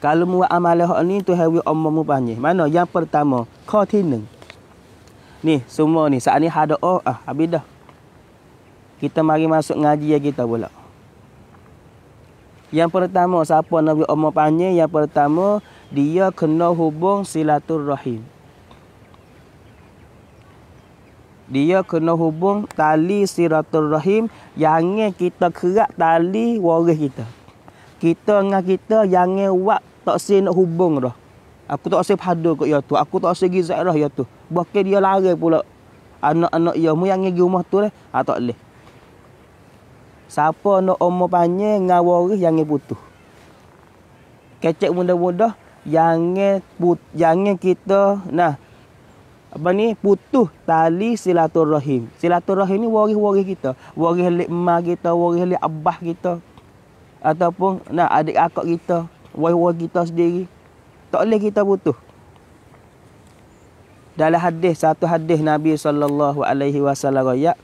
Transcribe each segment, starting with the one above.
Kalau mu buat amalan hak ni Tuhan wi ummu panjang. Mana yang pertama? Kau tineng. Ni semua ni saat ni ada habis dah. Kita mari masuk ngaji kita pula. Yang pertama siapa nak wi ummu panjang? Yang pertama dia kena hubung silaturrahim. Dia kena hubung tali silaturrahim yang kita kerat tali waris kita. Kita dengan kita jangan buat tak say nak hubung dah. Aku tak say pada kat ya tu. Aku tak say gizat dah ya tu. Bahkan dia lari pula anak-anak ya mu yang pergi rumah tu dah. Tak boleh. Siapa nak umur panjang dengan waris jangan putus. Kecek mudah-mudah jangan kita putus tali silaturrahim. Silaturrahim ni waris-waris kita. Waris lik mak kita, waris lik abah kita. Ataupun adik akak kita, waris-waris kita sendiri. Tak boleh kita putus. Dalam satu hadis Nabi SAW royak,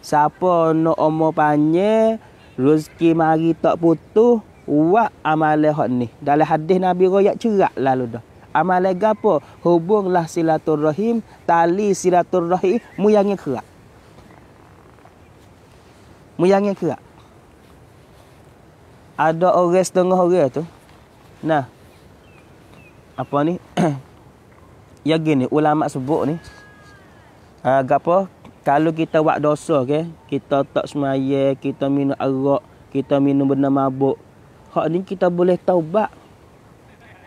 siapa nak umur panjang, rezeki mari tak putus, buat amalan hak ni. Dalam hadis Nabi royak cerak lalu dah. Amalan gapo? Hubunglah silaturrahim, tali silaturrahim mu yang kerak. Mu yang kerak. Ada orang setengah orang tu. Apa ni? Ya gini, ulama sebut ni. Gapo? Kalau kita buat dosa kita tak semaya, kita minum arak, kita minum benda mabuk. Hak ni kita boleh taubat.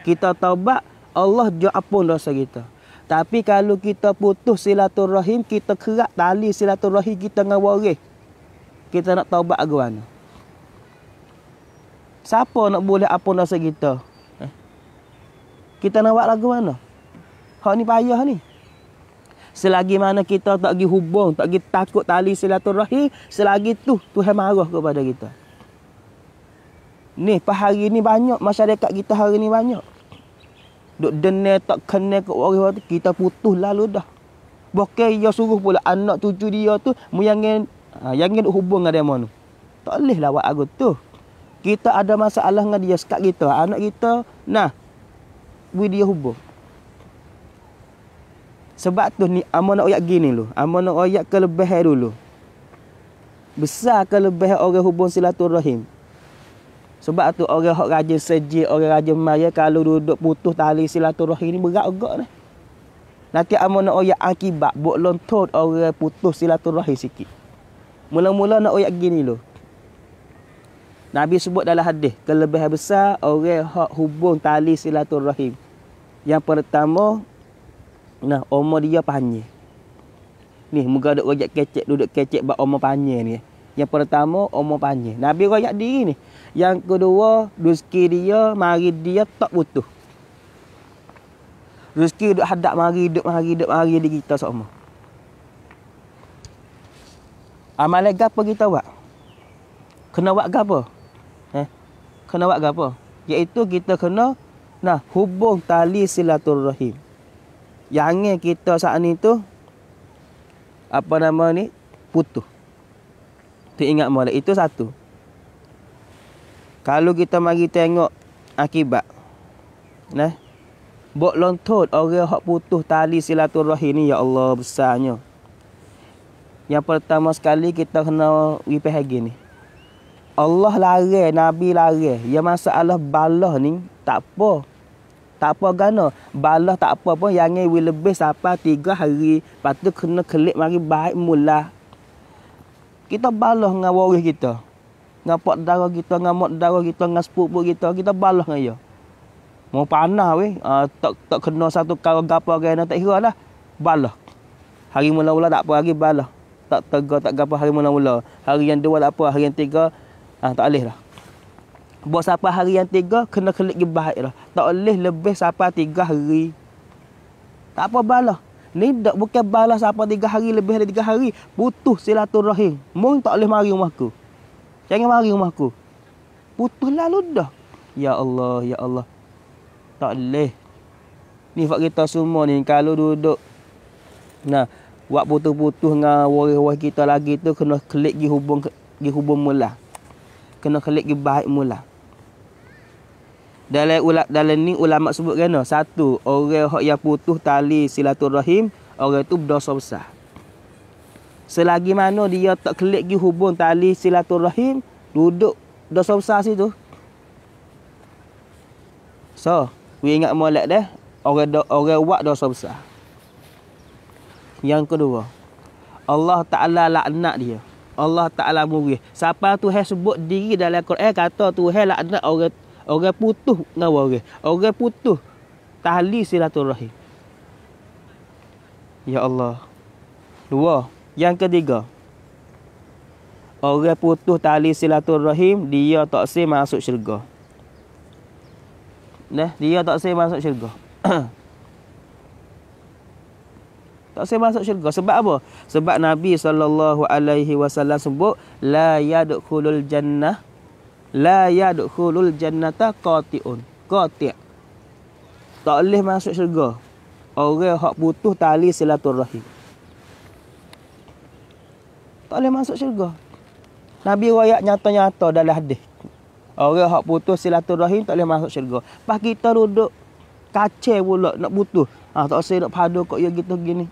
Kita taubat, Allah dia ampun dosa kita. Tapi kalau kita putus silaturrahim, kita kerat tali silaturrahim kita dengan waris. Kita nak taubat ke mana? Siapa nak boleh ampun dosa kita? Kita nak buat lagu mana? Hak ni payah ni. Selagi mana kita tak pergi hubung, tak pergi takut tali silaturrahim, selagi tu Tuhan marah kepada kita. Ni hari ni banyak masyarakat kita hari ni banyak. Duk dene tak kena ke orang tu, kita putus lalu dah. Bukan dia suruh pula anak cucu dia tu yang duk hubung dengan dia mana. Tak boleh lah buat aku tu. Kita ada masalah dengan dia sekat kita, anak kita dia hubung. Sebab tu ni amanah ayat gini dulu. Amanah ayat kelebihan dulu. Besar kelebihan orang hubung silaturrahim. Sebab tu orang hak rajin sejik, orang rajin maya kalau duduk putus tali silaturrahim ni berat-berat ni. Nanti amanah ayat akibat bok lontot orang putus silaturrahim sikit. Mula-mula nak ayat gini dulu. Nabi sebut dalam hadis, kelebihan besar orang hak hubung tali silaturrahim. Yang pertama, umur dia panjang. Ni muka duk rojak kecek, duduk kecek bab umur panjang ni. Yang pertama, umur panjang. Nabi rojak diri ni. Yang kedua, rezeki dia, mari dia tak putus. Rezeki duk hadap mari di kita semua. Amalan gapo kita buat? Kena buat gapo? Kena buat gapo? Iaitu kita kena hubung tali silaturrahim. Jangan kita saat ni tu putus. Tu ingat molek itu satu. Kalau kita mari tengok akibat bok lontot orang hak putus tali silaturrahim ni, ya Allah besarnya. Yang pertama sekali kita kena ripah lagi ni. Allah larang, Nabi larang. Ya masalah balah ni tak apa. Tak apa gana. Balah tak apa pun yang lebih sampai 3 hari. Lepas tu kena kelik mari baik mula. Kita balah dengan waris kita. Dengan pak darah kita, dengan mak darah kita, dengan sepupu kita. Kita balah dengan dia. Mau panah weh. Tak kena satu kau gapo gana tak kira lah. Balah. Hari mula-mula tak apa lagi balah. Tak tegak tak gapo hari mula-mula. Hari yang 2 tak apa, hari yang 3 tak boleh lah. Buat sampai hari yang 3 kena kelik gi baik lah. Tak boleh lebih sampai 3 hari. Tak apa balah. Ni tak bukan balah sampai 3 hari, lebih dari 3 hari. Putus silaturrahim. Mung tak boleh mari rumahku. Jangan mari rumahku. Putus lalu dah. Ya Allah, ya Allah. Tak boleh. Ni fak kita semua ni kalau duduk buat putus-putus dengan waris-waris kita lagi tu kena kelik gi hubung mula. Kena kelik gi baik mula. Dalam ni ulama sebut kena. Satu, orang yang putus tali silaturahim, orang tu berdosa besar. Selagi mana dia tak kelik gi hubung tali silaturahim, duduk dosa besar situ. So, we ingat molek dah, orang buat dosa besar. Yang kedua, Allah Ta'ala laknat dia. Allah Ta'ala murih. Siapa Tuhan sebut diri dalam Quran, kata Tuhan laknat orang putus dengan orang. Orang putus tali silaturahim. Ya Allah. Dua. Yang ketiga, orang putus tali silaturahim, dia tak sah masuk syurga. Dia tak sah masuk syurga. Tak sah masuk syurga. Sebab apa? Sebab Nabi SAW sebut, la yadkhulul jannata qati'un. Qati'. Tak boleh masuk syurga orang hak putus tali silaturahim. Tak boleh masuk syurga. Nabi royak nyata-nyata dalam hadis. Orang hak putus silaturahim tak boleh masuk syurga. Pas kita duduk kacau pula nak putus. Tak usah nak padu kok ya gitu gini.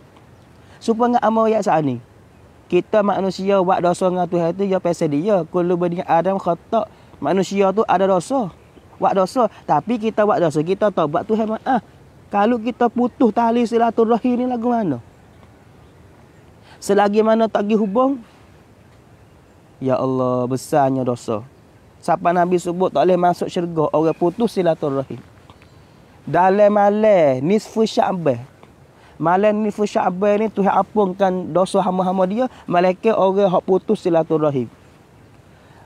Supaya amal ayat saat ni. Kita manusia buat dosa dengan Tuhan tu ya pasal dia. Kullu bani Adam khata'. Manusia tu ada dosa. Buat dosa. Tapi kita buat dosa. Kita taubat Tuhan maaf. Kalau kita putus tali silaturahim ni lagu mana? Selagi mana tak pergi hubung, ya Allah, besarnya dosa. Siapa Nabi sebut tak boleh masuk syurga orang putus silaturahim. Dalam malam nisfu Sya'ban. Malam nisfu Sya'ban ni Tuhan ampunkan dosa hamba-hamba dia, malaikat orang hak putus silaturahim.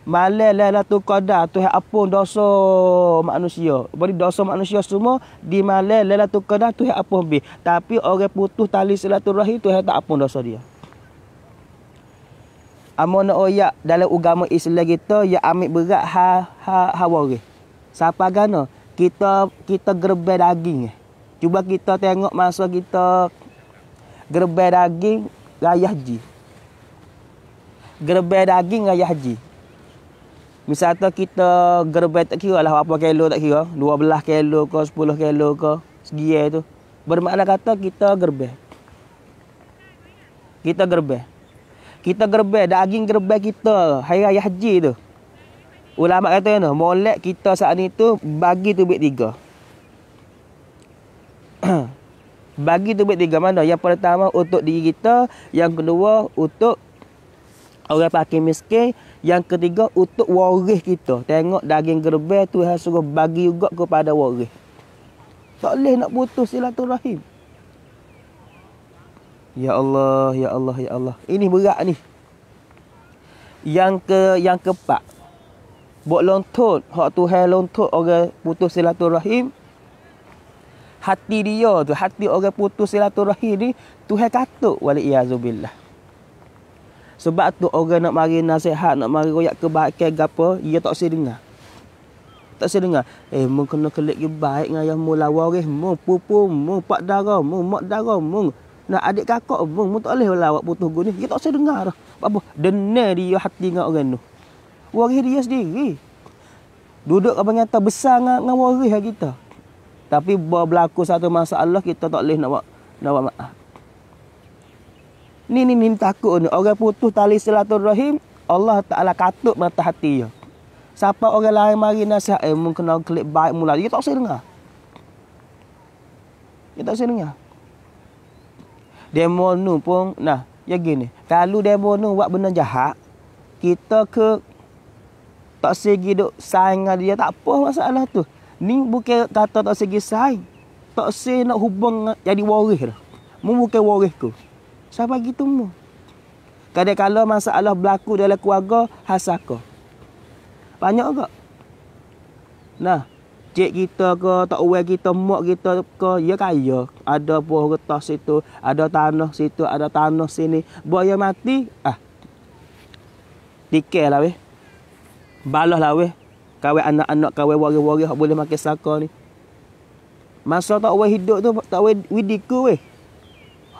Malam Lailatul Qadar Tuhan ampun dosa manusia. Beri dosa manusia semua di malam Lailatul Qadar Tuhan ampun habis. Tapi orang putus tali silaturahim Tuhan tak ampun dosa dia. Amona oyak dalam agama Islam kita ya ambil berat waris. Siapa gana? Kita gerbai daging. Cuba kita tengok masa kita gerbai daging raya haji. Gerbai daging raya haji. Misalnya kita gerbai tak kira lah berapa kilo tak kira. 12 kilo ke 10 kilo ke segi tu. Bermakna kata kita gerbai. Kita gerbai daging gerbai kita hari raya haji tu. Ulama kata ni, molek kita saat ni tu bagi tu bit 3. Bagi tu bit 3 mana? Yang pertama untuk diri kita, yang kedua untuk orang fakir miskin, yang ketiga untuk waris kita. Tengok daging gerbai Tuhan suruh bagi juga kepada waris. Tak boleh nak putus silaturahim. Ya Allah, ya Allah, ya Allah. Ini berat ni. Yang keempat. Buat lontut, hak Tuhan lontut orang putus silaturahim. Hati dia tu, hati orang putus silaturahim ni Tuhan katuk waliyazubillah. Sebab tu orang nak mari nasihat, nak mari royak kebaikan gapo, dia tak usah dengar. Tak usah dengar. Mun kena kelik ke baik dengan yang mula waris, mun pupu, mun pak darah, mun mak darah, mun nak adik kakak, mun tak boleh lawak putus guni. Dia tak usah dengar dah. Apa? Dengar dia hati dengan orang tu. Waris dia sendiri. Duduk abang nyata besar dengan waris kita. Tapi berlaku satu masalah kita tak boleh nak buat maaf. Ni takut ni. Orang putus tali silaturahim, Allah Ta'ala katuk mata hati dia. Siapa orang lain mari nasihat, mun kena klik baik mula, dia tak usah dengar. Dia tak usah dengar. Demo nu pun, ya gini. Kalau demo nu buat benda jahat, kita tak segi duk saing dengan dia, tak apa masalah tu. Ni bukan kata tak segi saing. Tak segi nak hubung jadi waris dah. Mu bukan warisku. Siapa gitu mu? Kadang-kadang masalah berlaku dalam keluarga, hasaka. Banyak ke? Cik kita ke, tak uang kita, mak kita ke, dia kaya. Ada buah kertas situ, ada tanah situ, ada tanah sini. Buaya mati, tikai lah weh. Balas lah weh. Kawin anak-anak, kawin waris-waris yang boleh makan saka ni. Masa tak uang hidup tu, tak uang widiku weh.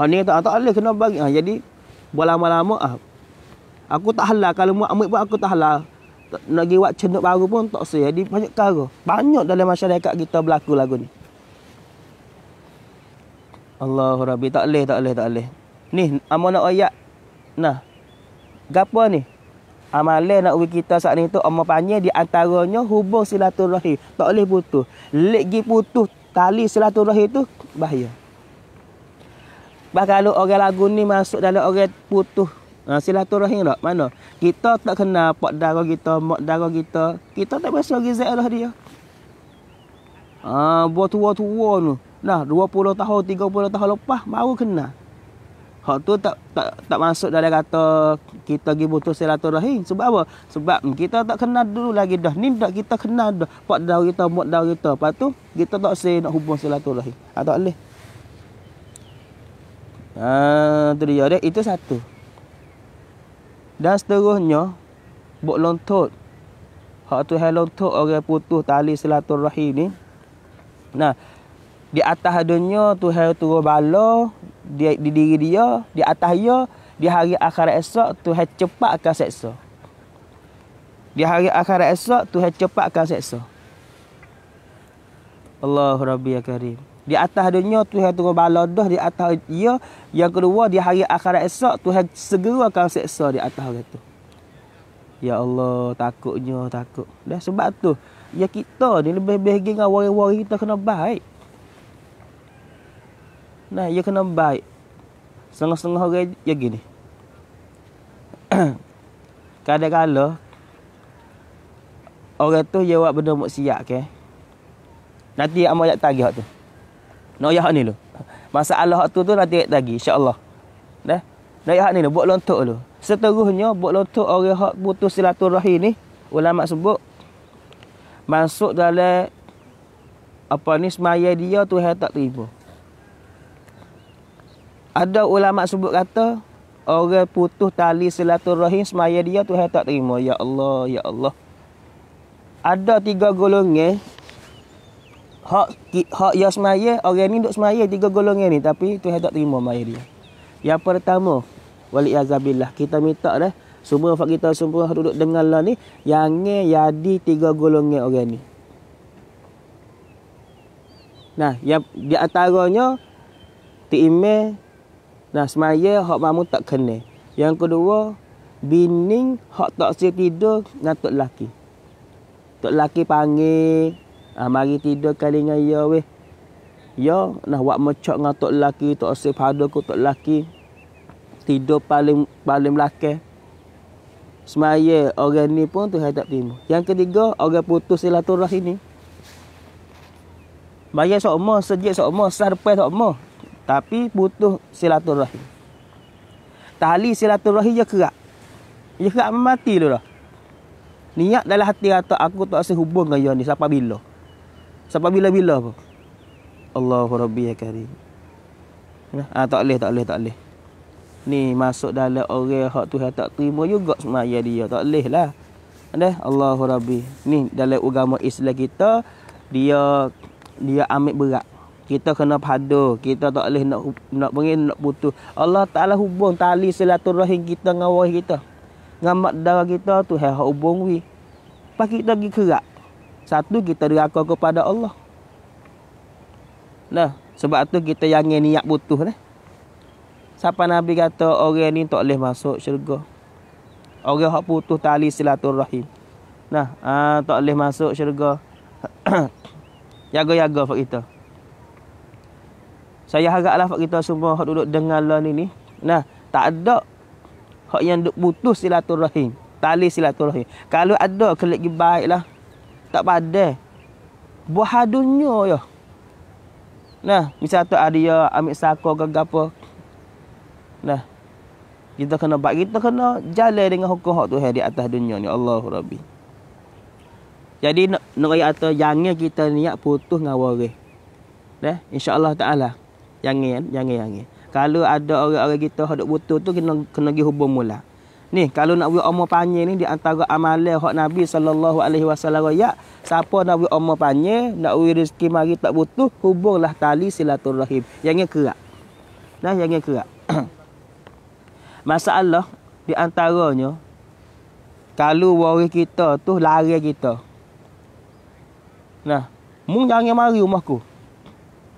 Ni tak boleh kena bagi. Jadi, buat lama-lama, aku tak halal. Kalau mak ambil pun aku tak halal. nak pergi buat cenuk baru pun tak se. Jadi banyak perkara. Banyak dalam masyarakat kita berlaku lagu ni. Allahu Rabbi, tak boleh. Ni amanah ayat. Nah. Gapo ni? Amalan nak ubi kita saat ni tu amma panggil di antaranya hubung silaturahim. Tak boleh putus. Lagi putus tali silaturahim tu bahaya. Bah kalau orang lagu ni masuk dalam orang putus silaturahim tak? Mana? Kita tak kenal pak darah kita, mak darah kita. Kita tak biasa rizal lah dia. Buat tua-tua tu. Nah, 20 tahun, 30 tahun lepas baru kenal. Hak tu tak masuk dalam kata kita pergi putus silaturahim. Sebab apa? Sebab kita tak kenal dulu lagi dah. Ni dah kita kenal dah. Pak darah kita, mak darah kita. Lepas tu kita tak nak hubung silaturahim. Tak boleh. Tu dia dek. Itu satu. Dan seterusnya buk lontot. Hak tu hal lontot orang putus tali silaturahim ni. Nah, di atas dunia tu hal turun bala di diri dia, di atas dia, di hari akhirat esok Tuhan cepat akan seksa. Di hari akhirat esok Tuhan cepat akan seksa. Allahu Rabbi ya Karim. Di atas dunia Tuhan turun bala dah, di atas dia. Yang kedua di hari akhirat esok Tuhan segera akan seksa di atas orang tu. Ya Allah, takut. Dah sebab tu ya kita ni lebih-lebih dengan wari-wari kita kena baik. Nah, ia kena baik. Setengah-setengah orang ya gini. Kadang-kadang orang tu dia buat benda maksiat ke. Nanti amak ayat tagih hak tu. Nak ayat ni lu. Masalah hak tu nanti ayat tagih insya-Allah. Dah. Nak ayat ni lu buat lontok lu. Seterusnya buat lontok orang hak putus silaturahim ni, ulama sebut masuk dalam apa ni semaya dia Tuhan tak terima. Ada ulama sebut kata orang putus tali silaturahim semaya dia Tuhan tak terima. Ya Allah, ya Allah. Ada 3 golongan hak ya semaya, orang ni duk semaya 3 golongan ni tapi Tuhan tak terima semaya dia. Yang pertama, waliazabillah, kita minta dah semua hak kita semua duduk dengar lah ni jangan jadi 3 golongan orang ni. Nah, yang di antaranya tiime. Nah, semaya hak mamu tak kena. Yang kedua, bining hak tak siap tidur dengan tok lelaki. Tok lelaki panggil, mari tidur kali dengan ya weh. Ya, nah buat mecak dengan tok lelaki, tok siap pada ku tok lelaki. Tidur paling belakang. Semaya orang ni pun Tuhan tak terima. Yang ketiga, orang putus silaturahim ni. Bayar sokma, sejak sokma, sarpai sokma. Tapi putus silaturahim. Tali silaturahim dia kerak. Dia kerak mati dulu dah. Niat dalam hati kata aku tak rasa hubung dengan dia ni sampai bila. Sampai bila-bila pun. Allahu Rabbi ya Karim. Tak boleh. Ni masuk dalam orang hak Tuhan tak terima juga semaya dia. Tak boleh lah. Allahu Rabbi. Ni dalam agama Islam kita dia ambil berat. Kita kena pada, kita tak boleh nak putus. Allah Taala hubung tali silaturahim kita dengan waris kita. Dengan mak darah kita tu hak hubung wi. Pas kita pergi kerak. Satu kita deraka kepada Allah. Nah, sebab tu kita jangan niat putus dah. Siapa Nabi kata orang ni tak boleh masuk syurga. Orang hak putus tali silaturahim. Nah, tak boleh masuk syurga. Jaga-jaga fak kita. Saya haraplah hak kita semua hak duduk dengar lah ni. Nah, tak ada hak yang duk putus silaturahim, tali silaturahim. Kalau ada kelik baiklah. Tak padah. Buah dunia ya. Nah, misal tu ada dia ambil sako ke apa. Nah, kita kena baik, kita kena jalan dengan hukum hak Tuhan di atas dunia ni. Allahu Rabbi. Jadi nak ayat jangan kita niat putus dengan waris. Dah, insya-Allah taala. Jangan. Kalau ada orang-orang kita hak duk butuh tu kena pergi hubung mula. Ni kalau nak buat umur panjang ni di antara amalan hak Nabi sallallahu alaihi wasallam ya, siapa nak buat umur panjang, nak beri rezeki mari tak butuh, hubunglah tali silaturahim. Jangan kerak. Nah, jangan kerak. Masalah di antaranya Kalau waris kita tu lari kita. Nah, mu jangan mari rumahku.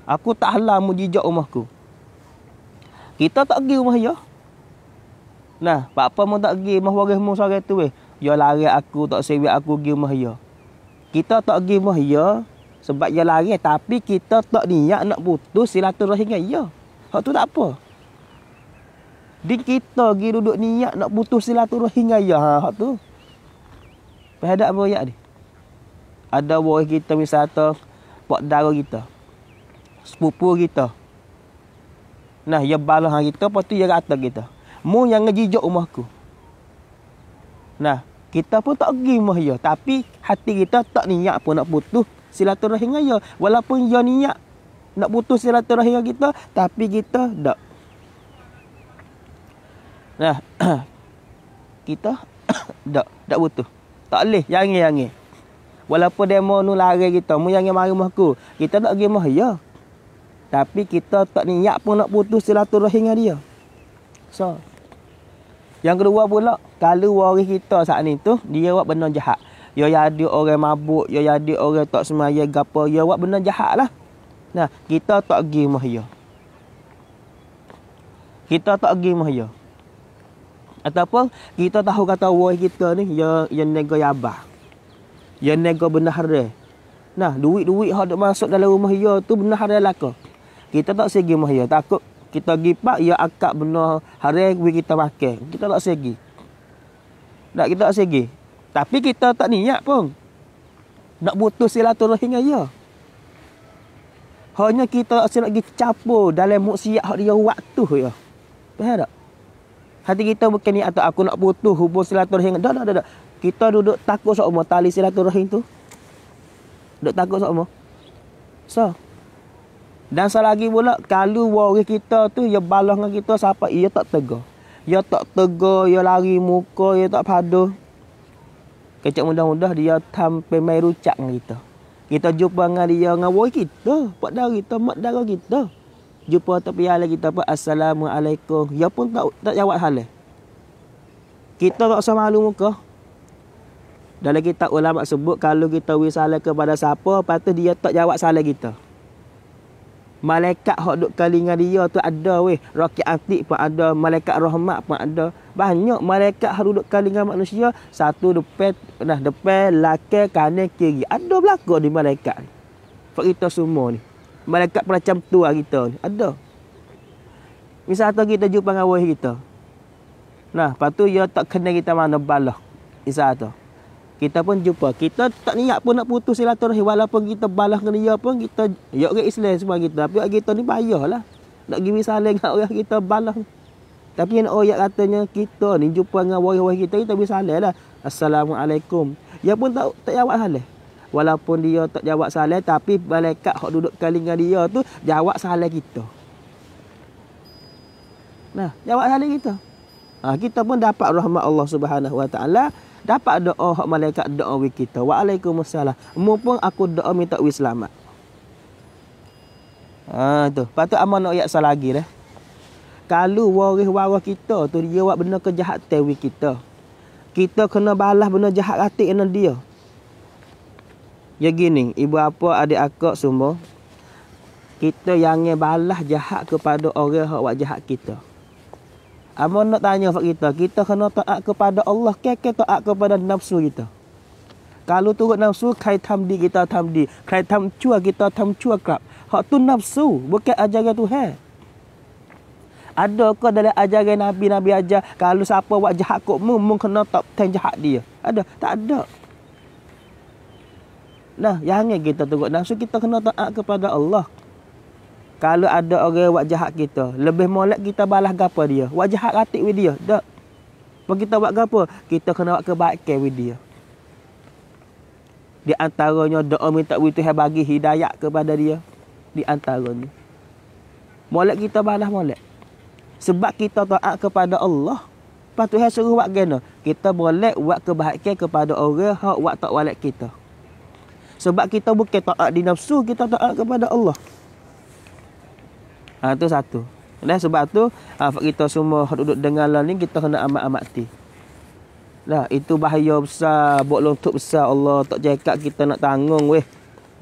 Aku tak halal mu jijak rumahku. Kita tak pergi rumah dia. Nah, apa mu tak pergi rumah waris mu sore tu weh. Dia lari aku, tak sewek aku pergi rumah dia. Kita tak pergi rumah dia sebab dia lari, tapi kita tak niat nak putus silaturahim dengan dia. Hak tu tak apa. Di kita pergi duduk niat nak putus silaturahim dengan dia. Hak tu. Perhadak apa ayat ni? Ada waris kita misal tu pak dara kita. Sepupu kita. Nah, dia balas kita, lepas tu dia kata kita. Mu yang ngejijak rumahku. Nah, kita pun tak pergi rumah dia. Tapi hati kita tak niat pun nak putus silaturahim dengan dia. Walaupun dia niat nak putus silaturahim dengan kita, tapi kita tak. Nah, kita tak putus. Tak boleh, jangan. Walaupun demo nu lari kita, mu jangan mari rumah aku. Kita tak pergi rumah dia. Tapi kita tak niat pun nak putus silaturahim dengan dia. So, yang kedua pula, kalau waris kita saat ni tu, dia buat benda jahat. Dia jadi orang mabuk, dia jadi orang tak semaya gapo, dia buat benda jahat lah. Nah, kita tak pergi rumah dia. Kita tak pergi rumah dia. Ataupun kita tahu kata waris kita ni, dia nego yabah. Dia nego benda haram. Nah, duit-duit hak duk masuk dalam rumah dia tu benda haram laka. Kita tak segi rumah dia. Takut kita pergi pak, dia akak benda haram kita makan. Kita tak segi. Tak, kita tak segi. Tapi kita tak niat pun nak putus silaturahim dengan dia. Hanya kita tak nak pergi campur dalam maksiat hak dia waktu ya. Faham tak? Hati kita bukan niat atau aku nak putus hubung silaturahim. Tak. Kita duduk takut sama tali silaturahim tu. Duduk takut sama. So, dan selagi pula kalau waris kita tu dia balas dengan kita siapa ia tak tegar. Dia tak tegar, dia lari muka, dia tak padu. Kecak mudah-mudah dia sampai mai rucak dengan kita. Kita jumpa dengan dia dengan waris kita, pak dara kita, mak dara kita. Jumpa tepi halal kita apa assalamualaikum. Dia pun tak jawab halal. Kita tak usah malu muka. Dalam kitab ulama sebut kalau kita wisalah kepada siapa, patut dia tak jawab salah kita. Malaikat hak duk kali dengan dia tu ada weh. Rakit atik pun ada, malaikat rahmat pun ada. Banyak malaikat hak duk kali dengan manusia, satu depan, laki, kanan, kiri. Ada belaka di malaikat ni. Pak kita semua ni. Malaikat macam tua kita ni. Ada. Misal tu kita jumpa dengan waris kita. Nah, lepas tu dia tak kena kita mana balah. Misal tu. Kita pun jumpa. Kita tak niat pun nak putus silaturahim. Walaupun kita balas dengan dia pun, kita ya orang Islam semua kita. Tapi kita ni payahlah. Nak pergi saling dengan orang kita balas. Tapi yang ayat katanya kita ni jumpa dengan waris-waris kita bisa saling lah. Assalamualaikum. Dia pun tak jawab salah. Walaupun dia tak jawab salah, tapi malaikat hak duduk kali dengan dia tu jawab salah kita. Nah, jawab salah kita. Kita pun dapat rahmat Allah Subhanahu Wa Taala. Dapat doa hak malaikat doa wi kita. Waalaikumsalam. Mumpung aku doa minta wi selamat. Tu. Patut amanah ayat lagi dah. Kalau waris-waris kita tu dia buat benda kejahatan wi kita. Kita kena balas benda jahat hati dengan dia. Ya gini, ibu apa, adik akak semua. Kita jangan balas jahat kepada orang hak buat jahat kita. Amun nak tanya kita kena taat kepada Allah ke taat kepada nafsu kita. Kalau turut nafsu, kai tamdi kita tamdi, kai tamcua kita tamcua kerap. Hak tu nafsu, bukan ajaran Tuhan. Ada ke dalam ajaran Nabi ajar kalau siapa buat jahat kok mu kena top 10 jahat dia? Ada? Tak ada. Nah, jangan kita turut nafsu, kita kena taat kepada Allah. Kalau ada orang buat jahat kita, lebih molek kita balas gapo dia. Buat jahat ratik with dia. Tak. Kalau kita buat gapo, kita kena buat kebaikan with dia. Di antaranya doa minta with Tuhan bagi hidayah kepada dia. Di antaranya. Molek kita balas molek. Sebab kita taat kepada Allah. Lepas Tuhan suruh buat gana. Kita boleh buat kebaikan kepada orang hak buat tak walek kita. Sebab kita bukan taat di nafsu, kita taat kepada Allah. Tu satu. Dan sebab tu kita semua duduk dengar lah ni kita kena amat-amat hati. Dah, itu bahaya besar, buat lontok besar. Allah tak cakap kita nak tanggung weh.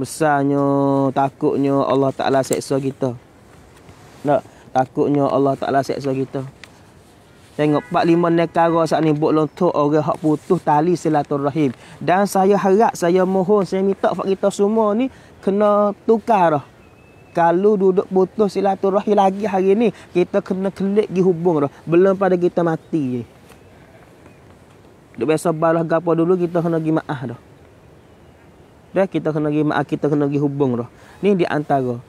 Besarnya, takutnya Allah Ta'ala seksa kita. Tak, takutnya Allah Ta'ala seksa kita. Tengok 4-5 negara saat ni buat lontok orang hak putus tali silaturahim. Dan saya harap, saya mohon, saya minta kat kita semua ni kena tukar dah. Kalau duduk putus silaturahim lagi hari ni, kita kena kelik pergi hubung dah. Belum pada kita mati je. Duk biasa balas gapo dulu, kita kena pergi maaf dah. Dah, kita kena pergi maaf, kita kena pergi hubung dah. Ni di antara